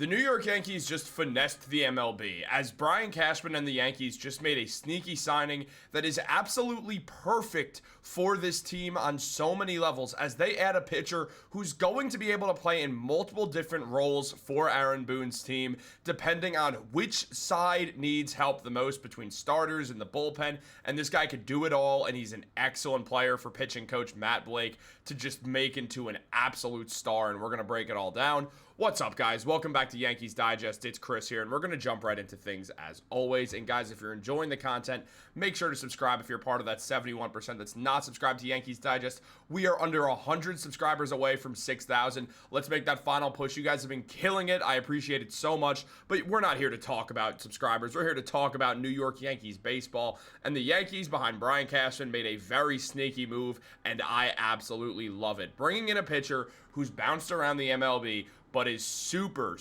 The New York Yankees just finessed the MLB as Brian Cashman and the Yankees just made a sneaky signing that is absolutely perfect for this team on so many levels, as they add a pitcher who's going to be able to play in multiple different roles for Aaron Boone's team, depending on which side needs help the most between starters and the bullpen. And this guy could do it all, and he's an excellent player for pitching coach Matt Blake to just make into an absolute star, and we're going to break it all down. What's up, guys? Welcome back to Yankees Digest. It's Chris here, and we're going to jump right into things as always. And guys, if you're enjoying the content, make sure to subscribe if you're part of that 71% that's not subscribed to Yankees Digest. We are under 100 subscribers away from 6,000. Let's make that final push. You guys have been killing it. I appreciate it so much, but we're not here to talk about subscribers. We're here to talk about New York Yankees baseball, and the Yankees behind Brian Cashman made a very sneaky move, and I absolutely love it. Bringing in a pitcher who's bounced around the MLB, but is super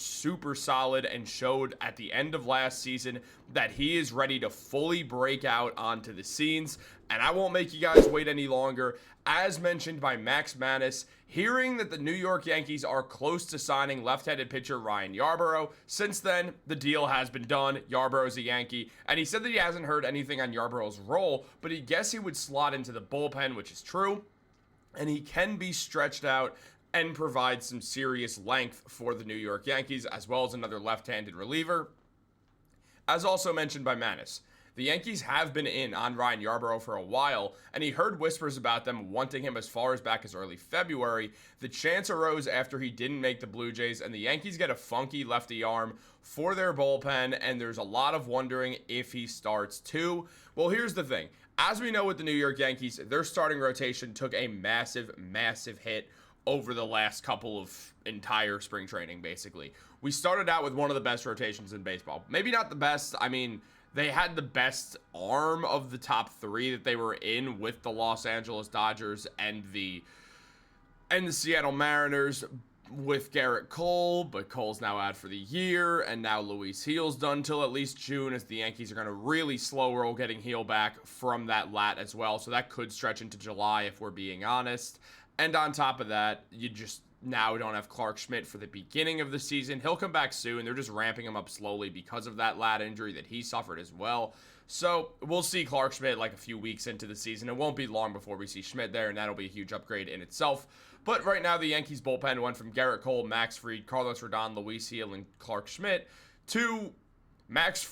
solid, and showed at the end of last season that he is ready to fully break out onto the scenes. And I won't make you guys wait any longer. As mentioned by Max Manus, hearing that the New York Yankees are close to signing left-handed pitcher Ryan Yarbrough. Since then, the deal has been done. Yarbrough's a Yankee, and he said that he hasn't heard anything on Yarbrough's role, but he guessed he would slot into the bullpen, which is true, and he can be stretched out and provide some serious length for the New York Yankees, as well as another left-handed reliever. As also mentioned by Manus, the Yankees have been in on Ryan Yarbrough for a while, and he heard whispers about them wanting him as far as back as early February. The chance arose after he didn't make the Blue Jays, and the Yankees get a funky lefty arm for their bullpen, and there's a lot of wondering if he starts too. Well, here's the thing. As we know with the New York Yankees, their starting rotation took a massive hit over the last couple of entire spring training, basically. We started out with one of the best rotations in baseball. Maybe not the best. I mean, they had the best arm of the top three that they were in with the Los Angeles Dodgers and the Seattle Mariners with Garrett Cole, but Cole's now out for the year, and now Luis Gil's done till at least June, as the Yankees are going to really slow roll getting Gil back from that lat as well, so that could stretch into July if we're being honest. And on top of that, you just now don't have Clarke Schmidt for the beginning of the season. He'll come back soon. They're just ramping him up slowly because of that lat injury that he suffered as well. So we'll see Clarke Schmidt like a few weeks into the season. It won't be long before we see Schmidt there, and that'll be a huge upgrade in itself. But right now, the Yankees bullpen went from Garrett Cole, Max Fried, Carlos Rodon, Luis Gil, and Clarke Schmidt to Carlos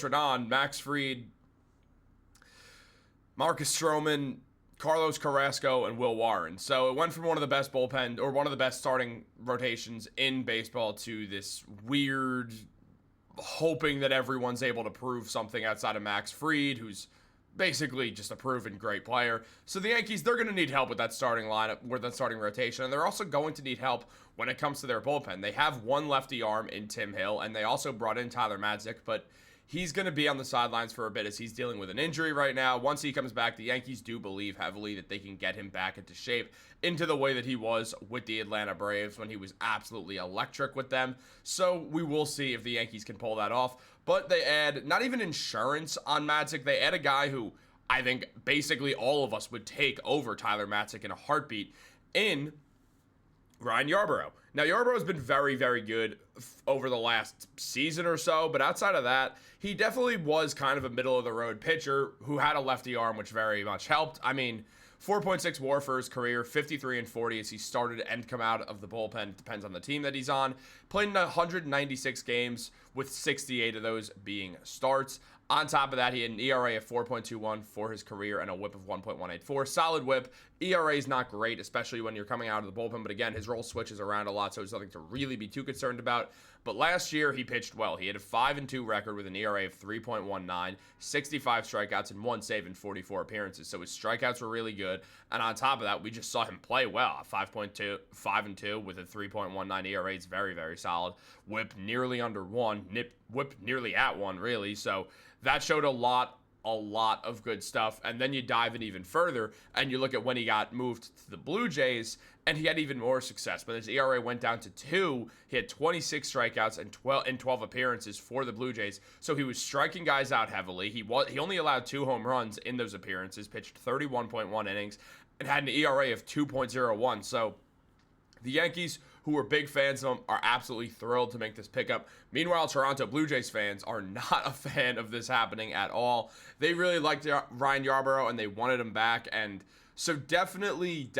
Rodon, Max Fried, Marcus Stroman, Carlos Carrasco, and Will Warren. So it went from one of the best bullpen, or one of the best starting rotations in baseball, to this weird hoping that everyone's able to prove something outside of Max Fried, who's basically just a proven great player. So the Yankees, they're going to need help with that starting lineup, with that starting rotation, and they're also going to need help when it comes to their bullpen. They have one lefty arm in Tim Hill, and they also brought in Tyler Madzik, but he's going to be on the sidelines for a bit as he's dealing with an injury right now. Once he comes back, the Yankees do believe heavily that they can get him back into shape, into the way that he was with the Atlanta Braves when he was absolutely electric with them. So we will see if the Yankees can pull that off. But they add not even insurance on Madzik. They add a guy who I think basically all of us would take over Tyler Madzik in a heartbeat in Ryan Yarbrough. Now, Yarbrough has been very good over the last season or so, but outside of that, he definitely was kind of a middle-of-the-road pitcher who had a lefty arm, which very much helped. I mean, 4.6 WAR for his career, 53-40 as he started and come out of the bullpen. It depends on the team that he's on. Played in 196 games, with 68 of those being starts. On top of that, he had an ERA of 4.21 for his career and a whip of 1.184. Solid whip. ERA is not great, especially when you're coming out of the bullpen. But again, his role switches around a lot, so there's nothing to really be too concerned about. But last year, he pitched well. He had a 5-2 record with an ERA of 3.19, 65 strikeouts, and 1 save in 44 appearances. So his strikeouts were really good. And on top of that, we just saw him play well. 5-2 with a 3.19 ERA. It's very solid. Whip nearly under 1. Whip nearly at 1, really. So that showed a lot of good stuff. And then you dive in even further and you look at when he got moved to the Blue Jays, and he had even more success. But his ERA went down to 2. He had 26 strikeouts and 12 appearances for the Blue Jays. So he was striking guys out heavily. He only allowed 2 home runs in those appearances, pitched 31.1 innings, and had an ERA of 2.01. So the Yankees who are big fans of him, are absolutely thrilled to make this pickup. Meanwhile, Toronto Blue Jays fans are not a fan of this happening at all. They really liked Ryan Yarbrough, and they wanted him back, and so definitely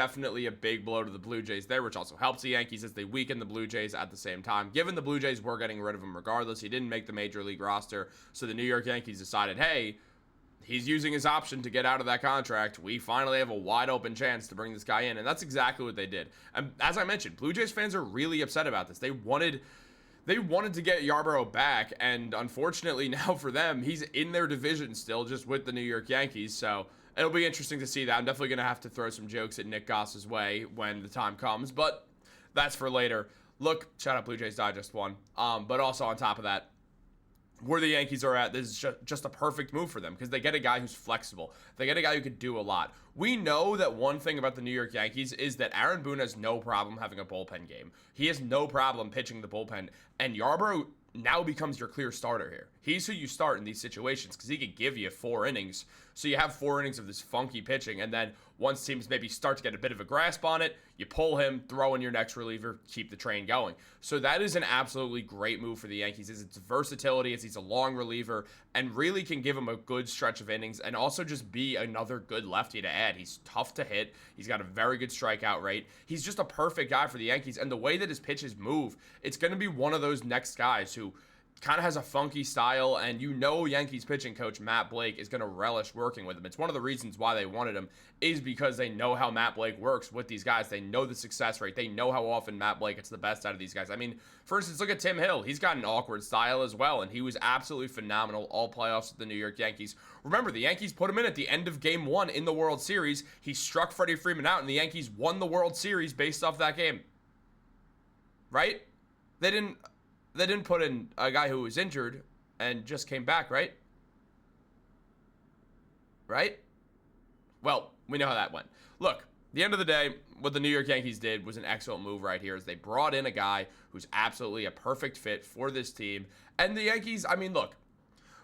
a big blow to the Blue Jays there, which also helps the Yankees as they weaken the Blue Jays at the same time. Given the Blue Jays were getting rid of him regardless, he didn't make the Major League roster, so the New York Yankees decided, hey, he's using his option to get out of that contract. We finally have a wide open chance to bring this guy in, and that's exactly what they did. And as I mentioned, Blue Jays fans are really upset about this. They wanted to get Yarbrough back, and unfortunately now for them, he's in their division still, just with the New York Yankees, so it'll be interesting to see that. I'm definitely going to have to throw some jokes at Nick Goss's way when the time comes, but that's for later. Look, shout out Blue Jays Digest 1. But also on top of that, where the Yankees are at, this is just a perfect move for them because they get a guy who's flexible. They get a guy who could do a lot. We know that one thing about the New York Yankees is that Aaron Boone has no problem having a bullpen game. He has no problem pitching the bullpen, and Yarbrough now becomes your clear starter here. He's who you start in these situations because he could give you 4 innings. So you have 4 innings of this funky pitching, and then once teams maybe start to get a bit of a grasp on it, you pull him, throw in your next reliever, keep the train going. So that is an absolutely great move for the Yankees. Is its versatility, as he's a long reliever, and really can give him a good stretch of innings, and also just be another good lefty to add. He's tough to hit. He's got a very good strikeout rate. He's just a perfect guy for the Yankees, and the way that his pitches move, it's going to be one of those next guys who kind of has a funky style, and you know Yankees pitching coach Matt Blake is going to relish working with him. It's one of the reasons why they wanted him is because they know how Matt Blake works with these guys. They know the success rate. They know how often Matt Blake gets the best out of these guys. I mean, for instance, look at Tim Hill. He's got an awkward style as well, and he was absolutely phenomenal all playoffs with the New York Yankees. Remember, the Yankees put him in at the end of Game 1 in the World Series. He struck Freddie Freeman out, and the Yankees won the World Series based off that game. Right? They didn't put in a guy who was injured and just came back, right? Right? Well, we know how that went. Look, at the end of the day, what the New York Yankees did was an excellent move right here, as they brought in a guy who's absolutely a perfect fit for this team. And the Yankees, I mean, look,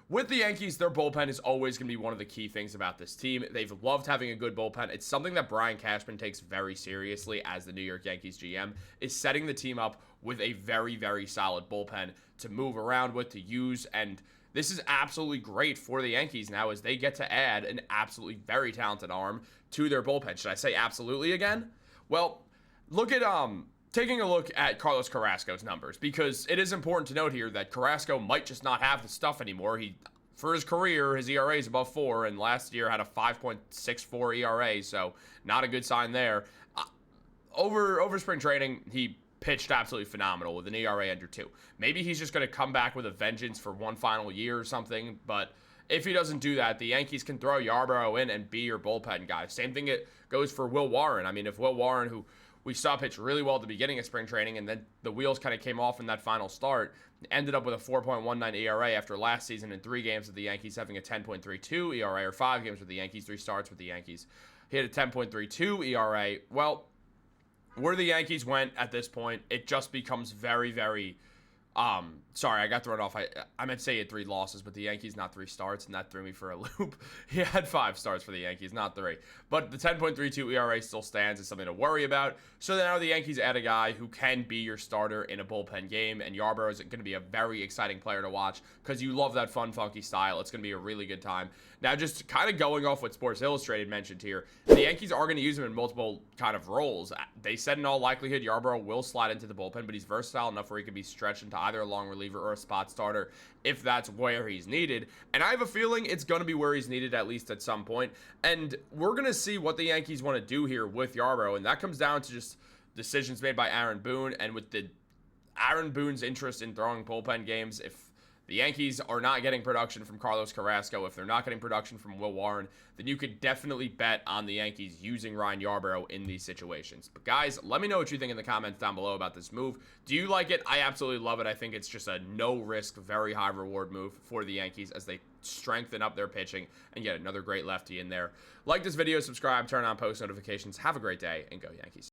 with the Yankees, their bullpen is always going to be one of the key things about this team. They've loved having a good bullpen. It's something that Brian Cashman takes very seriously as the New York Yankees GM, is setting the team up with a very, very solid bullpen to move around with, to use, and this is absolutely great for the Yankees now as they get to add an absolutely very talented arm to their bullpen. Should I say absolutely again? Well, look at taking a look at Carlos Carrasco's numbers, because it is important to note here that Carrasco might just not have the stuff anymore. For his career, his ERA is above 4, and last year had a 5.64 ERA, so not a good sign there. Over spring training, he pitched absolutely phenomenal with an ERA under 2. Maybe he's just going to come back with a vengeance for one final year or something, but if he doesn't do that, the Yankees can throw Yarbrough in and be your bullpen guy. Same thing it goes for Will Warren. I mean, if Will Warren, who we saw pitch really well at the beginning of spring training, and then the wheels kind of came off in that final start, ended up with a 4.19 ERA after last season in 3 games with the Yankees having a 10.32 ERA, or 5 games with the Yankees, 3 starts with the Yankees. He had a 10.32 ERA. Well, where the Yankees went at this point, it just becomes very, very sorry, I got thrown off. I meant to say he had 3 losses, but the Yankees not 3 starts, and that threw me for a loop. He had 5 starts for the Yankees, not 3. But the 10.32 ERA still stands. It's something to worry about. So now the Yankees add a guy who can be your starter in a bullpen game, and Yarbrough is going to be a very exciting player to watch because you love that fun, funky style. It's going to be a really good time. Now, just kind of going off what Sports Illustrated mentioned here, the Yankees are going to use him in multiple kind of roles. They said in all likelihood Yarbrough will slide into the bullpen, but he's versatile enough where he can be stretched into either a long reliever or a spot starter if that's where he's needed. And I have a feeling it's going to be where he's needed at least at some point. And we're going to see what the Yankees want to do here with Yarbrough, and that comes down to just decisions made by Aaron Boone, and with the Aaron Boone's interest in throwing bullpen games. If the Yankees are not getting production from Carlos Carrasco, if they're not getting production from Will Warren, then you could definitely bet on the Yankees using Ryan Yarbrough in these situations. But guys, let me know what you think in the comments down below about this move. Do you like it? I absolutely love it. I think it's just a no-risk, very high-reward move for the Yankees as they strengthen up their pitching and get another great lefty in there. Like this video, subscribe, turn on post notifications. Have a great day, and go Yankees.